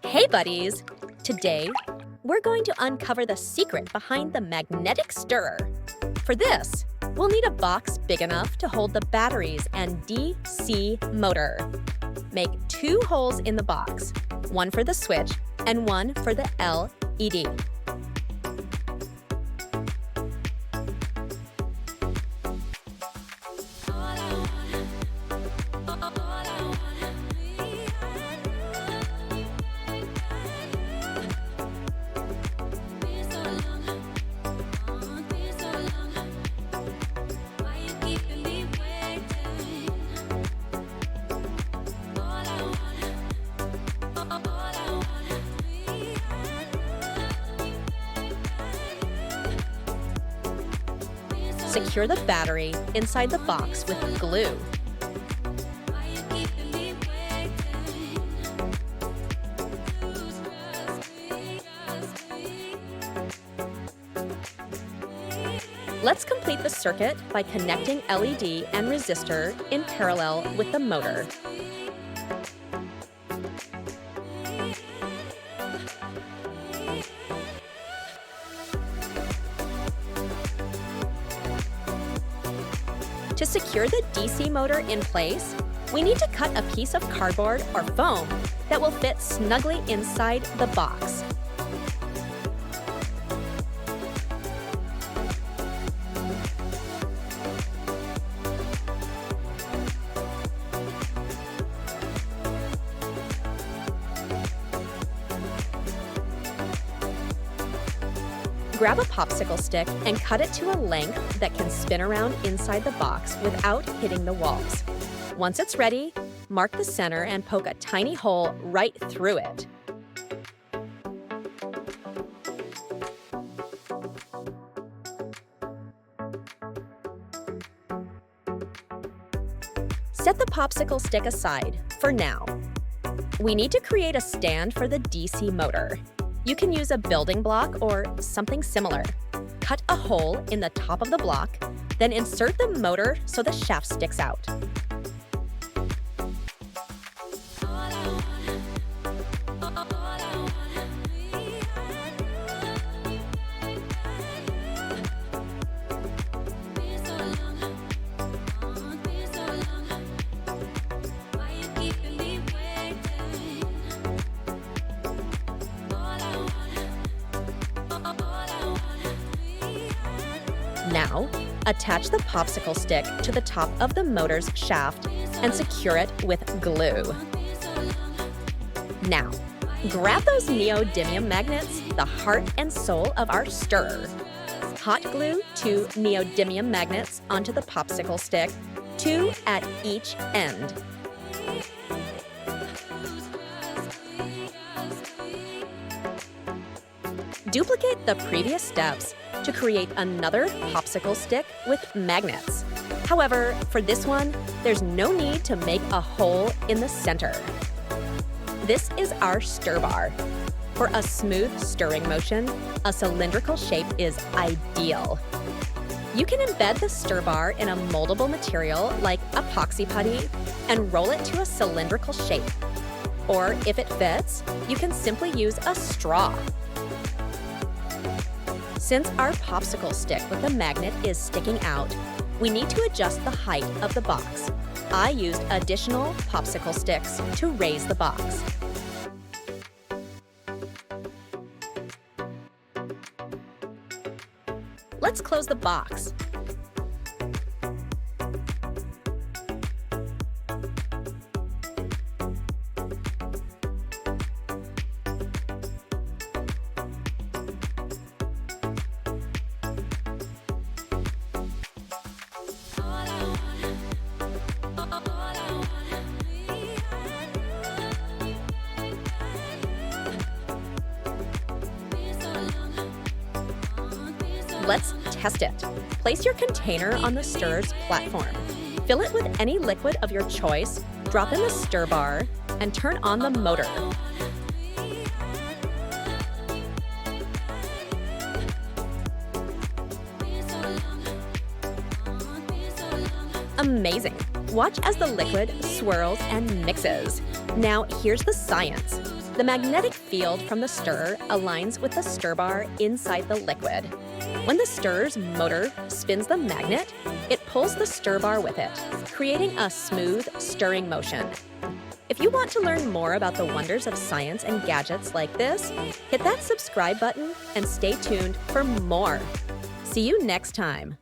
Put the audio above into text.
Hey buddies! Today, we're going to uncover the secret behind the magnetic stirrer. For this, we'll need a box big enough to hold the batteries and DC motor. Make 2 holes in the box, one for the switch and one for the LED. Secure the battery inside the box with glue. Let's complete the circuit by connecting LED and resistor in parallel with the motor. To secure the DC motor in place, we need to cut a piece of cardboard or foam that will fit snugly inside the box. Grab a popsicle stick and cut it to a length that can spin around inside the box without hitting the walls. Once it's ready, mark the center and poke a tiny hole right through it. Set the popsicle stick aside for now. We need to create a stand for the DC motor. You can use a building block or something similar. Cut a hole in the top of the block, then insert the motor so the shaft sticks out. Now, attach the popsicle stick to the top of the motor's shaft and secure it with glue. Now, grab those neodymium magnets, the heart and soul of our stirrer. Hot glue 2 neodymium magnets onto the popsicle stick, 2 at each end. Duplicate the previous steps to create another popsicle stick with magnets. However, for this one, there's no need to make a hole in the center. This is our stir bar. For a smooth stirring motion, a cylindrical shape is ideal. You can embed the stir bar in a moldable material like epoxy putty and roll it to a cylindrical shape. Or if it fits, you can simply use a straw. Since our popsicle stick with the magnet is sticking out, we need to adjust the height of the box. I used additional popsicle sticks to raise the box. Let's close the box. Let's test it. Place your container on the stirrer's platform. Fill it with any liquid of your choice, drop in the stir bar, and turn on the motor. Amazing! Watch as the liquid swirls and mixes. Now, here's the science. The magnetic field from the stirrer aligns with the stir bar inside the liquid. When the stirrer's motor spins the magnet, it pulls the stir bar with it, creating a smooth stirring motion. If you want to learn more about the wonders of science and gadgets like this, hit that subscribe button and stay tuned for more. See you next time.